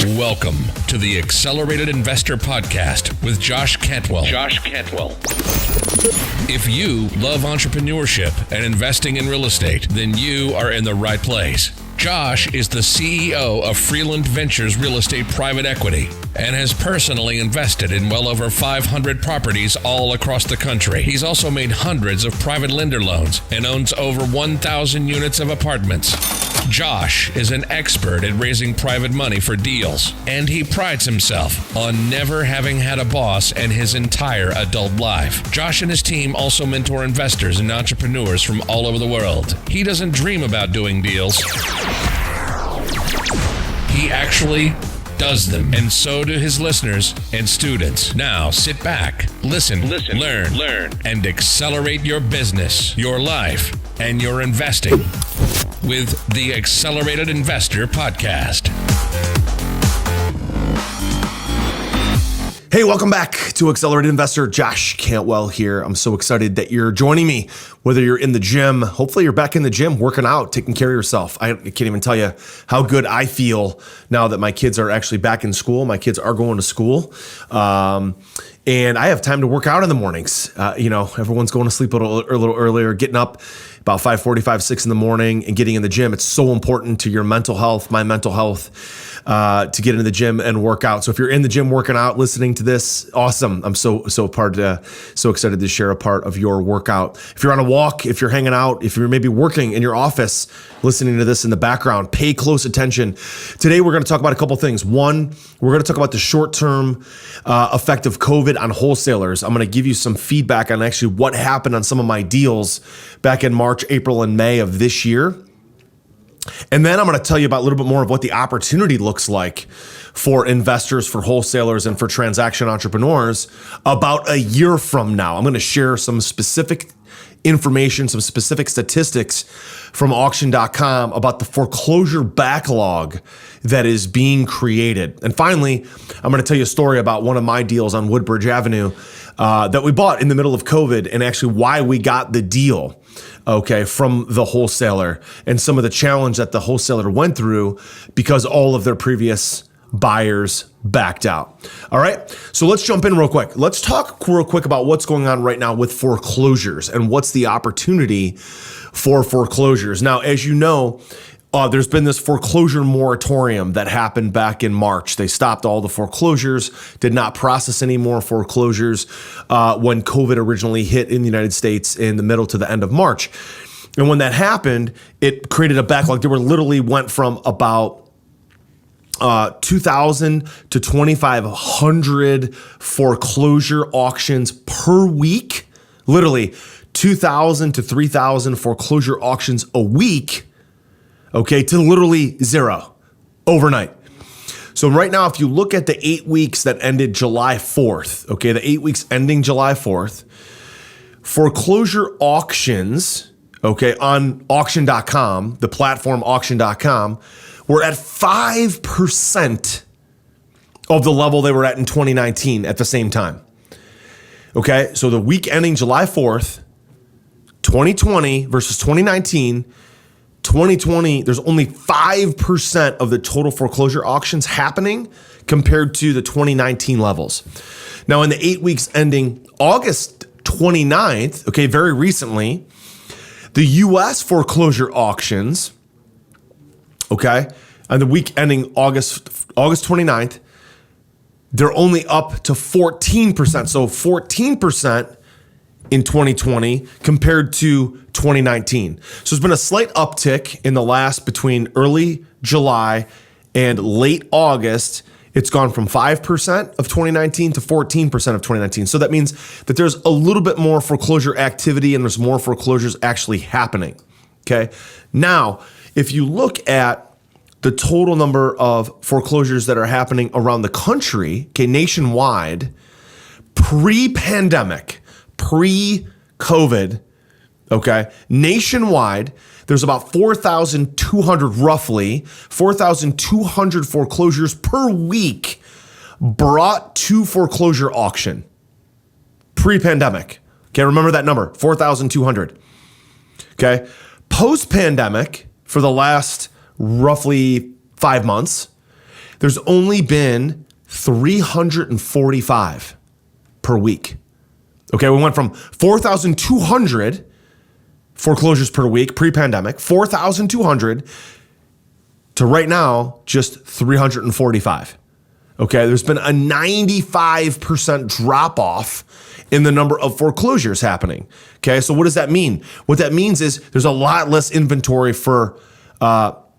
Welcome to the Accelerated Investor Podcast with Josh Cantwell. If you love entrepreneurship and investing in real estate, then you are in the right place. Josh is the CEO of Freeland Ventures Real Estate Private Equity and has personally invested in well over 500 properties all across the country. He's also made hundreds of private lender loans and owns over 1,000 units of apartments. Josh is an expert at raising private money for deals, and he prides himself on never having had a boss in his entire adult life. Josh and his team also mentor investors and entrepreneurs from all over the world. He doesn't dream about doing deals. He actually does them, and so do his listeners and students. Now sit back, listen, learn, and accelerate your business, your life, and your investing with the Accelerated Investor Podcast. Hey, welcome back to Accelerated Investor. Josh Cantwell here. I'm so excited that you're joining me, whether you're in the gym. Hopefully you're back in the gym, working out, taking care of yourself. I can't even tell you how good I feel now that my kids are actually back in school. My kids are going to school. And I have time to work out in the mornings. Everyone's going to sleep a little earlier, getting up about 5:45, 6 in the morning and getting in the gym. It's so important to your mental health, my mental health, to get into the gym and work out. So if you're in the gym working out, listening to this, awesome. I'm so excited to share a part of your workout. If you're on a walk, if you're hanging out, if you're maybe working in your office, listening to this in the background, pay close attention. Today, we're going to talk about a couple things. One, we're going to talk about the short-term effect of COVID on wholesalers. I'm going to give you some feedback on actually what happened on some of my deals back in March, April, and May of this year. And then I'm going to tell you about a little bit more of what the opportunity looks like for investors, for wholesalers, and for transaction entrepreneurs about a year from now. I'm going to share some specific information, some specific statistics from auction.com about the foreclosure backlog that is being created. And finally, I'm going to tell you a story about one of my deals on Woodbridge Avenue that we bought in the middle of COVID, and actually why we got the deal, from the wholesaler, and some of the challenge that the wholesaler went through because all of their previous buyers backed out. All right, so let's jump in real quick. Let's talk real quick about what's going on right now with foreclosures and what's the opportunity for foreclosures. Now, as you know, there's been this foreclosure moratorium that happened back in March. They stopped all the foreclosures, did not process any more foreclosures when COVID originally hit in the United States in the middle to the end of March. And when that happened, it created a backlog. There went from about 2,000 to 2,500 foreclosure auctions per week, literally 2,000 to 3,000 foreclosure auctions a week, to literally zero overnight. So right now, if you look at the 8 weeks that ended July 4th, the 8 weeks ending July 4th, foreclosure auctions, on auction.com, the platform auction.com, we're at 5% of the level they were at in 2019 at the same time. So the week ending July 4th, 2020 versus 2019, 2020, there's only 5% of the total foreclosure auctions happening compared to the 2019 levels. Now, in the 8 weeks ending August 29th, very recently, the U.S. foreclosure auctions, on the week ending August 29th, they're only up to 14%. So 14% in 2020 compared to 2019. So there's been a slight uptick in the last between early July and late August. It's gone from 5% of 2019 to 14% of 2019. So that means that there's a little bit more foreclosure activity and there's more foreclosures actually happening. Now, if you look at the total number of foreclosures that are happening around the country, nationwide, pre-pandemic, pre-COVID, nationwide, there's about 4,200, roughly 4,200 foreclosures per week brought to foreclosure auction. Pre-pandemic. Remember that number, 4,200. Post-pandemic, for the last roughly 5 months, there's only been 345 per week. Okay, we went from 4,200 foreclosures per week pre-pandemic, 4,200 to right now just 345. Okay, there's been a 95% drop off in the number of foreclosures happening. Okay, so what does that mean? What that means is there's a lot less inventory for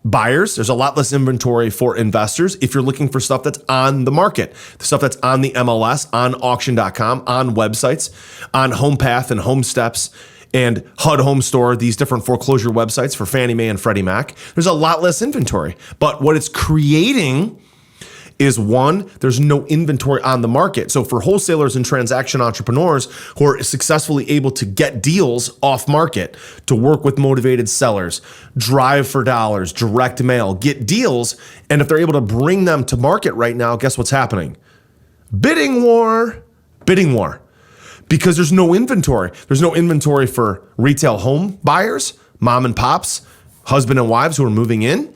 buyers. There's a lot less inventory for investors if you're looking for stuff that's on the market, the stuff that's on the MLS, on auction.com, on websites, on HomePath and HomeSteps and HUD Home Store, these different foreclosure websites for Fannie Mae and Freddie Mac. There's a lot less inventory. But what it's creating is, one, there's no inventory on the market. So for wholesalers and transaction entrepreneurs who are successfully able to get deals off market, to work with motivated sellers, drive for dollars, direct mail, get deals, and if they're able to bring them to market right now, guess what's happening? Bidding war. Because there's no inventory. There's no inventory for retail home buyers, mom and pops, husband and wives who are moving in.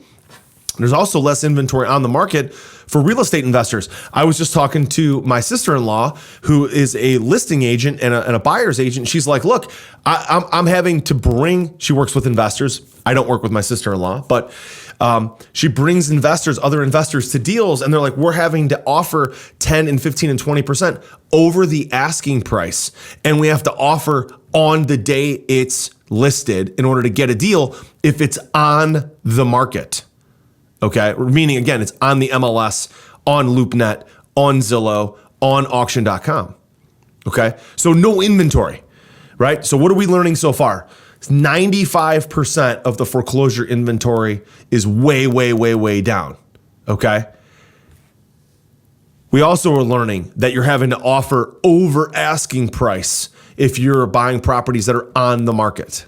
There's also less inventory on the market for real estate investors. I was just talking to my sister-in-law, who is a listing agent and a buyer's agent. She's like, look, I'm having to bring, she works with investors. I don't work with my sister-in-law, but she brings other investors to deals, and they're like, we're having to offer 10 and 15 and 20% over the asking price. And we have to offer on the day it's listed in order to get a deal if it's on the market. Okay, meaning again, it's on the MLS, on LoopNet, on Zillow, on auction.com. Okay, so no inventory, right? So what are we learning so far? 95% of the foreclosure inventory is way down. Okay. We also are learning that you're having to offer over asking price if you're buying properties that are on the market.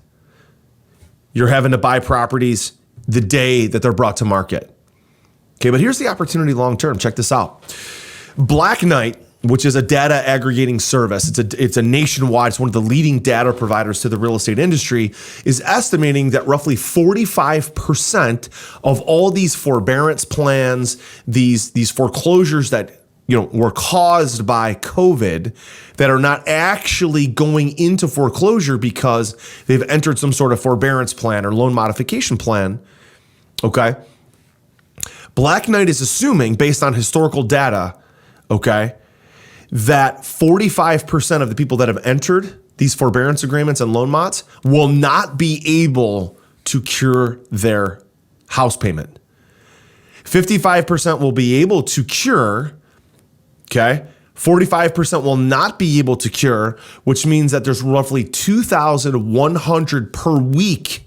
You're having to buy properties the day that they're brought to market. Okay, but here's the opportunity long term. Check this out. Black Knight, which is a data aggregating service, it's a nationwide, it's one of the leading data providers to the real estate industry, is estimating that roughly 45% of all these forbearance plans, these foreclosures that were caused by COVID, that are not actually going into foreclosure because they've entered some sort of forbearance plan or loan modification plan. Okay. Black Knight is assuming, based on historical data, okay, that 45% of the people that have entered these forbearance agreements and loan mods will not be able to cure their house payment. 55% will be able to cure, okay? 45% will not be able to cure, which means that there's roughly 2,100 per week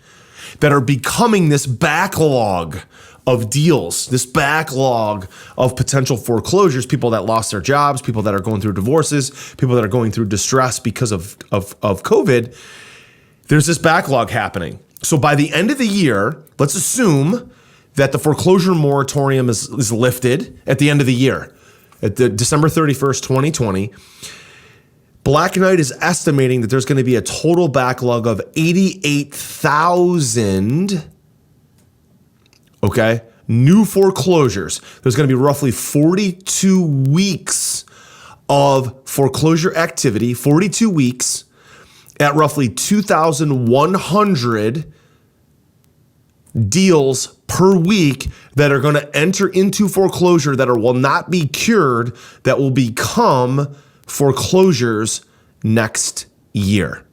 that are becoming this backlog of deals, this backlog of potential foreclosures, people that lost their jobs, people that are going through divorces, people that are going through distress because of COVID. There's this backlog happening. So by the end of the year, let's assume that the foreclosure moratorium is lifted at the end of the year, at the December 31st, 2020. Black Knight is estimating that there's going to be a total backlog of 88,000 new foreclosures. There's going to be roughly 42 weeks of foreclosure activity, 42 weeks at roughly 2,100 deals per week that are going to enter into foreclosure that will not be cured, that will become foreclosures next year.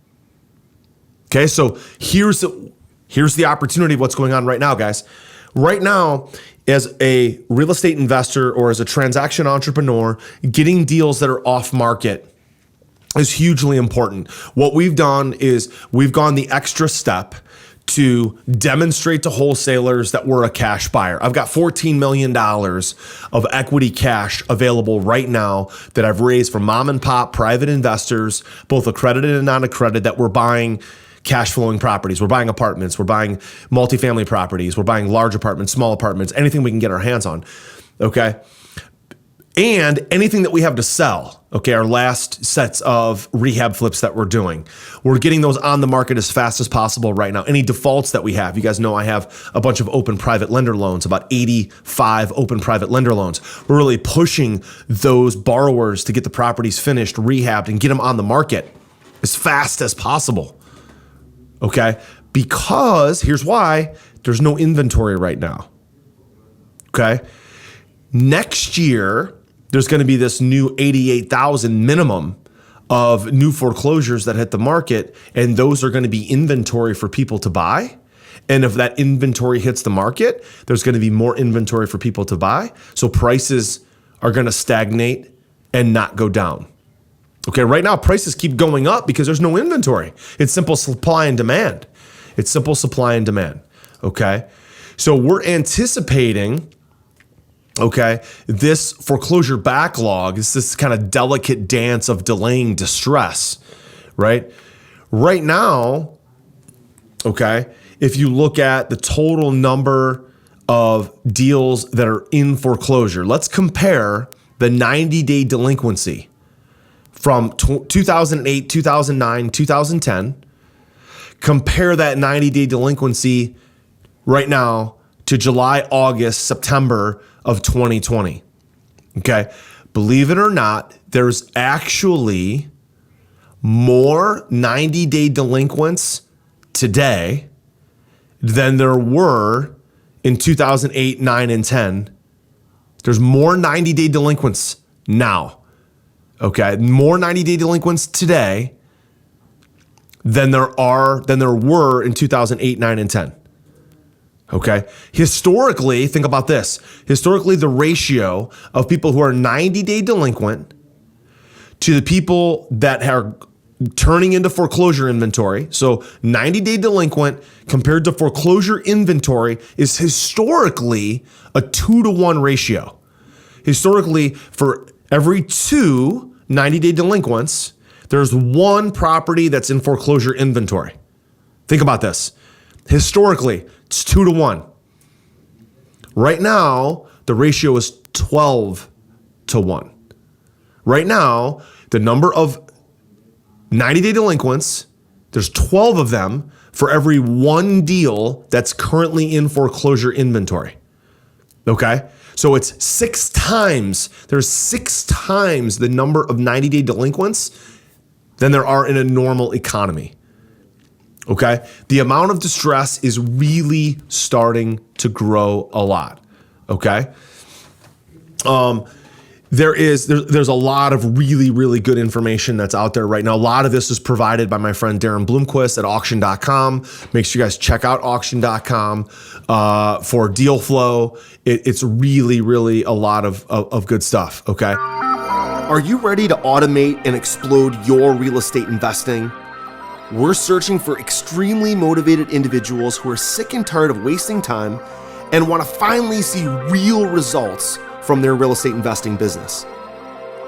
Okay, so here's the opportunity of what's going on right now, guys. Right now, as a real estate investor or as a transaction entrepreneur, getting deals that are off market is hugely important. What we've done is we've gone the extra step to demonstrate to wholesalers that we're a cash buyer. I've got $14 million of equity cash available right now that I've raised from mom and pop private investors, both accredited and non-accredited, that we're buying cash flowing properties. We're buying apartments. We're buying multifamily properties. We're buying large apartments, small apartments, anything we can get our hands on. Okay. and anything that we have to sell. Okay, our last sets of rehab flips that we're doing, we're getting those on the market as fast as possible right now. Any defaults that we have, you guys know I have a bunch of open private lender loans, about 85 open private lender loans. We're really pushing those borrowers to get the properties finished, rehabbed, and get them on the market as fast as possible. Okay, because here's why: there's no inventory right now. Okay, next year, there's going to be this new 88,000 minimum of new foreclosures that hit the market, and those are going to be inventory for people to buy. And if that inventory hits the market, there's going to be more inventory for people to buy. So prices are going to stagnate and not go down. Okay, right now prices keep going up because there's no inventory. It's simple supply and demand. It's simple supply and demand. Okay, so we're anticipating, okay, this foreclosure backlog is this kind of delicate dance of delaying distress, right? Right now, okay, if you look at the total number of deals that are in foreclosure, let's compare the 90-day delinquency from 2008, 2009, 2010. Compare that 90-day delinquency right now to July, August, September of 2020. Okay. Believe it or not, there's actually more 90-day delinquents today than there were in 2008, 9, and 10. There's more 90-day delinquents now. Okay. More 90-day delinquents today than there were in 2008, 9, and 10. Okay. Historically, think about this. Historically, the ratio of people who are 90-day delinquent to the people that are turning into foreclosure inventory, so 90-day delinquent compared to foreclosure inventory, is historically a 2-to-1 ratio. Historically, for every 2 90-day delinquents, there's 1 property that's in foreclosure inventory. Think about this. Historically, it's 2-to-1. Right now, the ratio is 12-to-1. Right now, the number of 90-day delinquents, there's 12 of them for every 1 deal that's currently in foreclosure inventory. Okay? So it's 6 times, there's 6 times the number of 90-day delinquents than there are in a normal economy. Okay? The amount of distress is really starting to grow a lot. Okay? There's a lot of really, really good information that's out there right now. A lot of this is provided by my friend Darren Bloomquist at auction.com. Make sure you guys check out auction.com for deal flow. It's really, really a lot of good stuff. Okay? Are you ready to automate and explode your real estate investing? We're searching for extremely motivated individuals who are sick and tired of wasting time and want to finally see real results from their real estate investing business.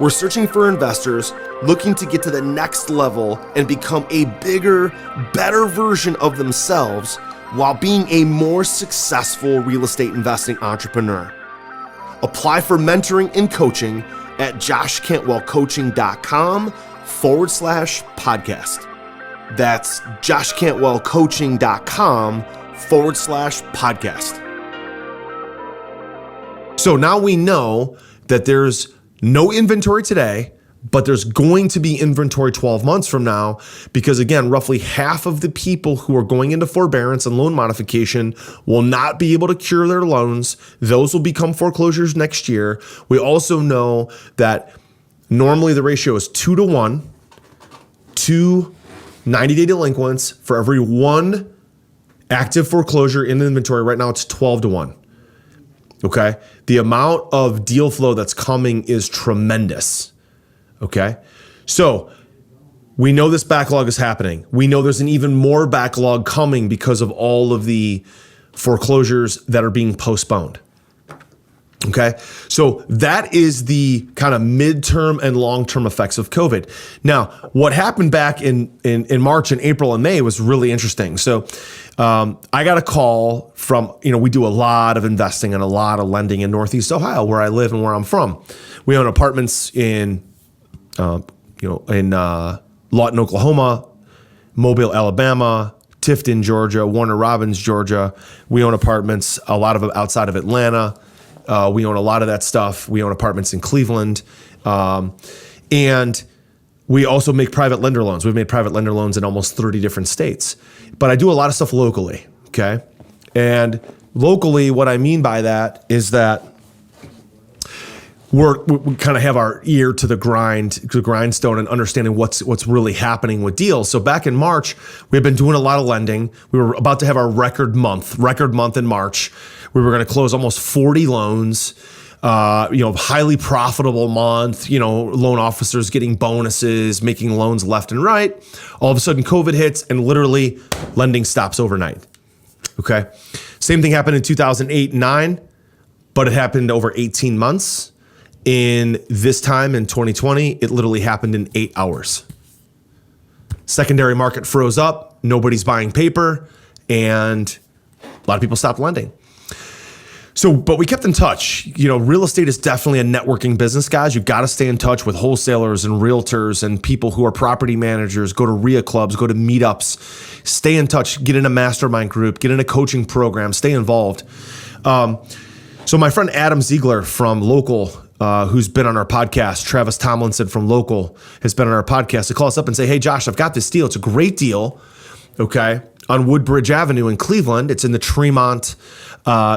We're searching for investors looking to get to the next level and become a bigger, better version of themselves while being a more successful real estate investing entrepreneur. Apply for mentoring and coaching at joshcantwellcoaching.com/podcast. That's joshcantwellcoaching.com/podcast. So now we know that there's no inventory today, but there's going to be inventory 12 months from now because, again, roughly half of the people who are going into forbearance and loan modification will not be able to cure their loans. Those will become foreclosures next year. We also know that normally the ratio is 2-to-1, 2 90-day delinquents for every 1 active foreclosure in inventory. Right now it's 12-to-1. Okay. The amount of deal flow that's coming is tremendous. Okay. So we know this backlog is happening. We know there's an even more backlog coming because of all of the foreclosures that are being postponed. Okay, so that is the kind of midterm and long-term effects of COVID. Now, what happened back in March and April and May was really interesting. So I got a call from, we do a lot of investing and a lot of lending in Northeast Ohio, where I live and where I'm from. We own apartments in Lawton, Oklahoma, Mobile, Alabama, Tifton, Georgia, Warner Robins, Georgia. We own apartments, a lot of them outside of Atlanta. We own a lot of that stuff. We own apartments in Cleveland. And we also make private lender loans. We've made private lender loans in almost 30 different states. But I do a lot of stuff locally, okay? And locally, what I mean by that is that we kind of have our ear to the grindstone and understanding what's really happening with deals. So back in March, we had been doing a lot of lending. We were about to have our record month in March. We were going to close almost 40 loans, highly profitable month, loan officers getting bonuses, making loans left and right. All of a sudden COVID hits and literally lending stops overnight. Okay. Same thing happened in 2008-9, but it happened over 18 months. In this time in 2020, it literally happened in 8 hours. Secondary market froze up, nobody's buying paper, and a lot of people stopped lending. So, but we kept in touch. Real estate is definitely a networking business, guys. You got to stay in touch with wholesalers and realtors and people who are property managers. Go to RIA clubs, go to meetups, stay in touch, get in a mastermind group, get in a coaching program, stay involved. So my friend Adam Ziegler from Local, who's been on our podcast, Travis Tomlinson from Local has been on our podcast, to call us up and say, hey, Josh, I've got this deal. It's a great deal, okay, on Woodbridge Avenue in Cleveland. It's in the Tremont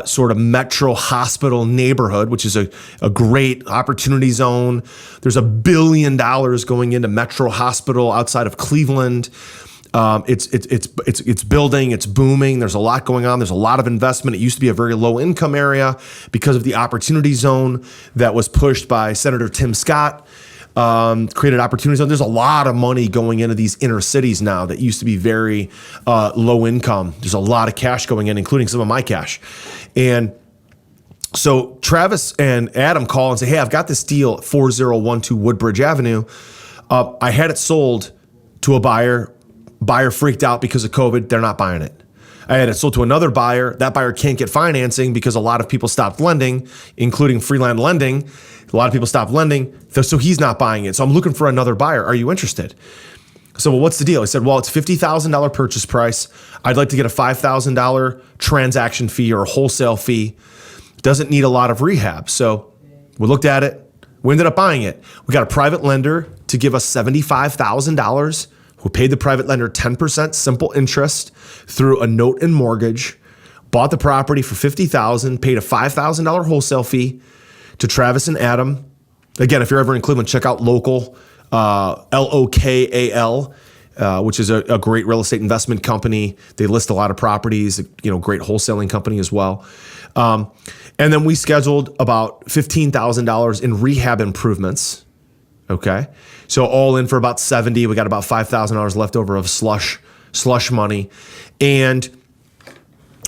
sort of Metro Hospital neighborhood, which is a great opportunity zone. There's $1 billion going into Metro Hospital outside of Cleveland. It's building, it's booming. There's a lot going on. There's a lot of investment. It used to be a very low income area because of the opportunity zone that was pushed by Senator Tim Scott, created opportunity zone. There's a lot of money going into these inner cities now that used to be very low income. There's a lot of cash going in, including some of my cash. And so Travis and Adam call and say, hey, I've got this deal at 4012 Woodbridge Avenue. I had it sold to a buyer. Buyer freaked out because of COVID. They're not buying it. I had it sold to another buyer. That buyer can't get financing because a lot of people stopped lending, including freeland lending. A lot of people stopped lending, so he's not buying it. So I'm looking for another buyer. Are you interested? So, well, what's the deal? He said, well, it's $50,000 purchase price. I'd like to get a $5,000 transaction fee or a wholesale fee. Doesn't need a lot of rehab. So we looked at it. We ended up buying it. We got a private lender to give us $75,000. We paid the private lender 10% simple interest through a note and mortgage, bought the property for $50,000, paid a $5,000 wholesale fee to Travis and Adam. Again, if you're ever in Cleveland, check out Local, LOKAL, which is a great real estate investment company. They list a lot of properties, great wholesaling company as well. And then we scheduled about $15,000 in rehab improvements. Okay. So all in for about 70, we got about $5,000 left over of slush money. And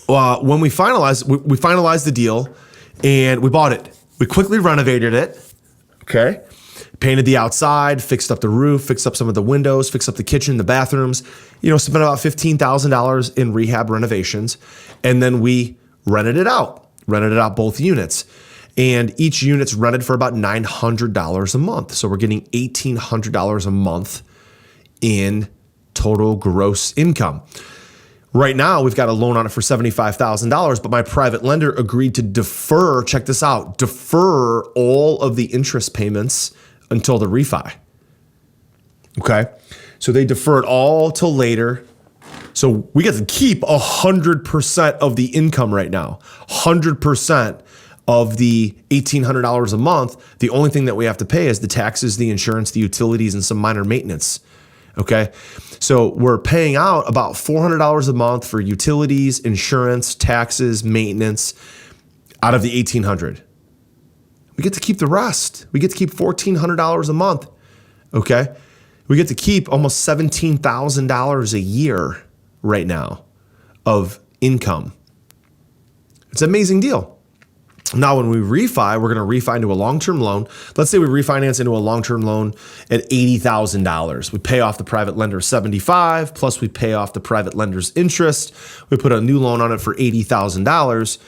when we finalized the deal and we bought it. We quickly renovated it. Okay. Painted the outside, fixed up the roof, fixed up some of the windows, fixed up the kitchen, the bathrooms, spent about $15,000 in rehab renovations. And then we rented it out both units. And each unit's rented for about $900 a month. So we're getting $1,800 a month in total gross income. Right now, we've got a loan on it for $75,000, but my private lender agreed to defer all of the interest payments until the refi. Okay? So they deferred all till later. So we get to keep 100% of the income right now. 100% of the $1,800 a month. The only thing that we have to pay is the taxes, the insurance, the utilities, and some minor maintenance. Okay. So we're paying out about $400 a month for utilities, insurance, taxes, maintenance out of the $1,800. We get to keep the rest. We get to keep $1,400 a month. Okay. We get to keep almost $17,000 a year right now of income. It's an amazing deal. Now, when we refi, we're going to refi into a long-term loan. Let's say we refinance into a long-term loan at $80,000. We pay off the private lender $75,000, plus we pay off the private lender's interest. We put a new loan on it for $80,000.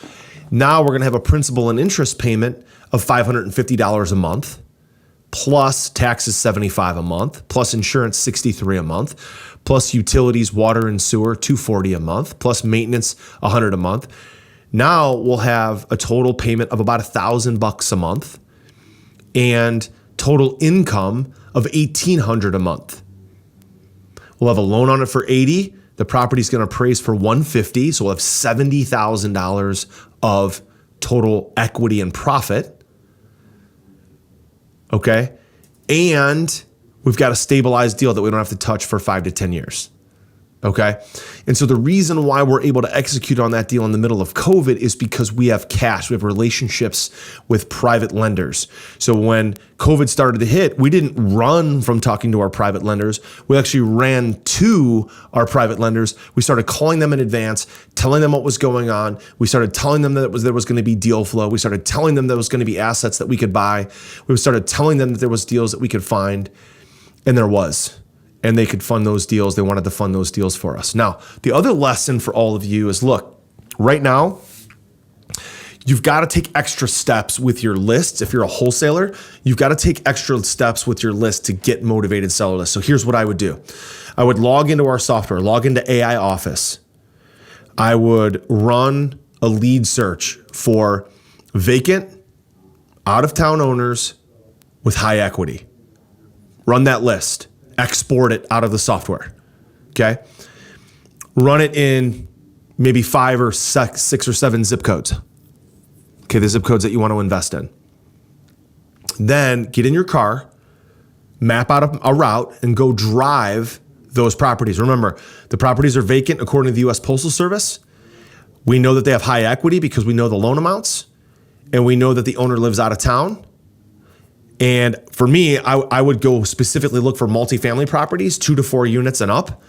Now we're going to have a principal and interest payment of $550 a month, plus taxes $75 a month, plus insurance $63 a month, plus utilities, water and sewer $240 a month, plus maintenance $100 a month. Now we'll have a total payment of about $1,000 a month and total income of $1,800 a month. We'll have a loan on it for $80,000. The property's going to appraise for $150,000, so we'll have $70,000 of total equity and profit. Okay, and we've got a stabilized deal that we don't have to touch for 5 to 10 years. Okay. And so the reason why we're able to execute on that deal in the middle of COVID is because we have cash. We have relationships with private lenders. So when COVID started to hit, we didn't run from talking to our private lenders. We actually ran to our private lenders. We started calling them in advance, telling them what was going on. We started telling them that there was going to be deal flow. We started telling them there was going to be assets that we could buy. We started telling them that there was deals that we could find, and there was. And they could fund those deals. They wanted to fund those deals for us. Now, the other lesson for all of you is, look, right now, you've got to take extra steps with your lists. If you're a wholesaler, you've got to take extra steps with your list to get motivated seller lists. So here's what I would do. I would log into our software, log into AI Office. I would run a lead search for vacant, out-of-town owners with high equity. Run that list. Export it out of the software, okay? Run it in maybe 5 or 6 or 7 zip codes, okay, the zip codes that you want to invest in. Then get in your car, map out a route, and go drive those properties. Remember, the properties are vacant according to the U.S. Postal Service. We know that they have high equity because we know the loan amounts, and we know that the owner lives out of town. And for me, I would go specifically look for multifamily properties, 2 to 4 units and up,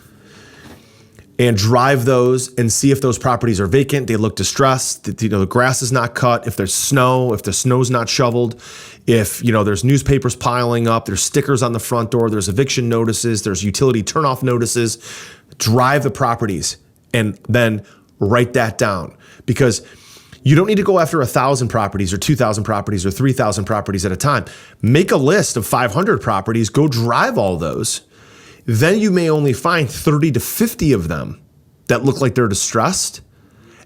and drive those and see if those properties are vacant. They look distressed. The grass is not cut. If there's snow, if the snow's not shoveled, if there's newspapers piling up, there's stickers on the front door, there's eviction notices, there's utility turnoff notices. Drive the properties and then write that down, because you don't need to go after 1,000 properties or 2,000 properties or 3,000 properties at a time. Make a list of 500 properties, go drive all those. Then you may only find 30 to 50 of them that look like they're distressed.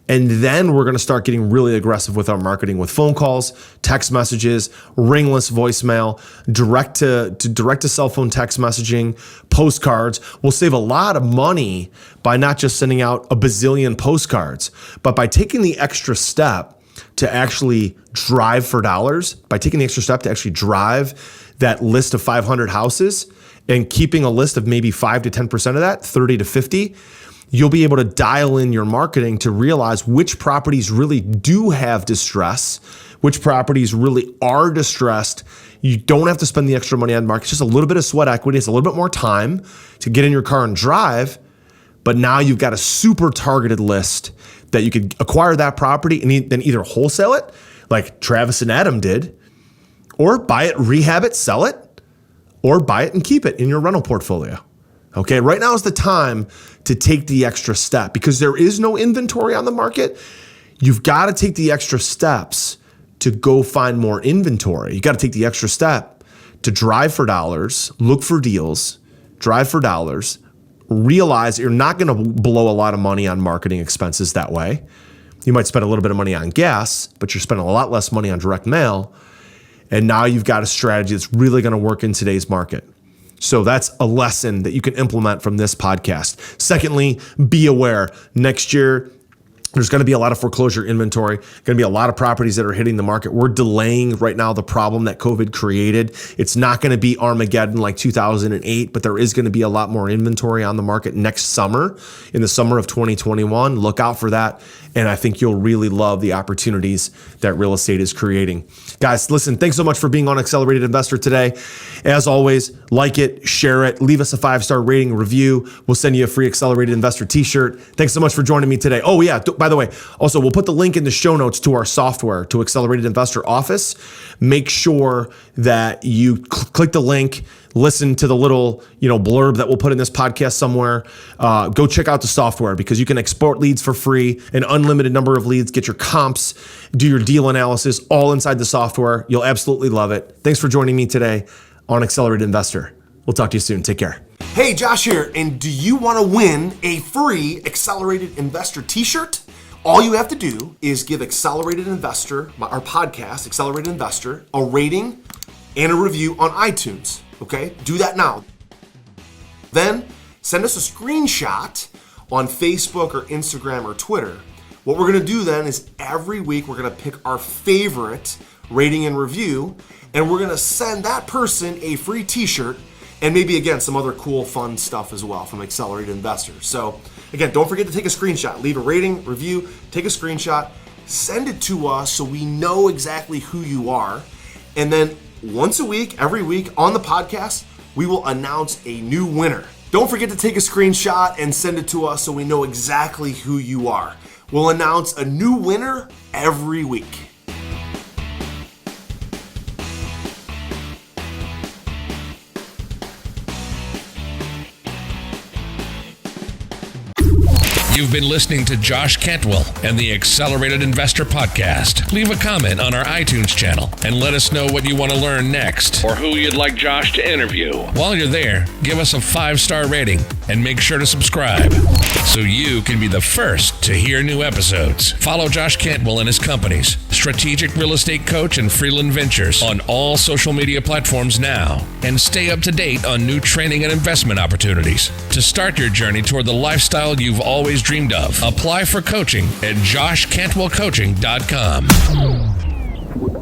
And then we're going to start getting really aggressive with our marketing with phone calls, text messages, ringless voicemail, direct to cell phone text messaging, postcards. We'll save a lot of money by not just sending out a bazillion postcards, but by taking the extra step to actually drive for dollars, by taking the extra step to actually drive that list of 500 houses and keeping a list of maybe 5 to 10% of that, 30 to 50, you'll be able to dial in your marketing to realize which properties really do have distress, which properties really are distressed. You don't have to spend the extra money on market. It's just a little bit of sweat equity. It's a little bit more time to get in your car and drive. But now you've got a super targeted list that you could acquire that property and then either wholesale it like Travis and Adam did, or buy it, rehab it, sell it, or buy it and keep it in your rental portfolio. Okay, right now is the time to take the extra step because there is no inventory on the market. You've got to take the extra steps to go find more inventory. You got to take the extra step to drive for dollars, look for deals, drive for dollars, realize you're not going to blow a lot of money on marketing expenses that way. You might spend a little bit of money on gas, but you're spending a lot less money on direct mail. And now you've got a strategy that's really going to work in today's market. So that's a lesson that you can implement from this podcast. Secondly, be aware. Next year, there's going to be a lot of foreclosure inventory, going to be a lot of properties that are hitting the market. We're delaying right now the problem that COVID created. It's not going to be Armageddon like 2008, but there is going to be a lot more inventory on the market next summer, in the summer of 2021. Look out for that. And I think you'll really love the opportunities that real estate is creating. Guys, listen, thanks so much for being on Accelerated Investor today. As always, like it, share it, leave us a 5-star rating review. We'll send you a free Accelerated Investor t-shirt. Thanks so much for joining me today. Oh yeah, By the way, also, we'll put the link in the show notes to our software, to Accelerated Investor Office. Make sure that you click the link, listen to the little blurb that we'll put in this podcast somewhere. Go check out the software because you can export leads for free, an unlimited number of leads, get your comps, do your deal analysis, all inside the software. You'll absolutely love it. Thanks for joining me today on Accelerated Investor. We'll talk to you soon. Take care. Hey, Josh here, and do you want to win a free Accelerated Investor t-shirt? All you have to do is give Accelerated Investor, our podcast, Accelerated Investor, a rating and a review on iTunes. Okay, do that now. Then send us a screenshot on Facebook or Instagram or Twitter. What we're gonna do then is every week we're gonna pick our favorite rating and review, and we're gonna send that person a free t-shirt and maybe again some other cool fun stuff as well from Accelerated Investors. So again, don't forget to take a screenshot, leave a rating, review, take a screenshot, send it to us so we know exactly who you are. And then once a week, every week on the podcast, we will announce a new winner. Don't forget to take a screenshot and send it to us so we know exactly who you are. We'll announce a new winner every week. You've been listening to Josh Cantwell and the Accelerated Investor Podcast. Leave a comment on our iTunes channel and let us know what you want to learn next or who you'd like Josh to interview. While you're there, give us a 5-star rating and make sure to subscribe so you can be the first to hear new episodes. Follow Josh Cantwell and his companies, Strategic Real Estate Coach and Freeland Ventures, on all social media platforms now, and stay up to date on new training and investment opportunities. To start your journey toward the lifestyle you've always dreamed of, apply for coaching at joshcantwellcoaching.com.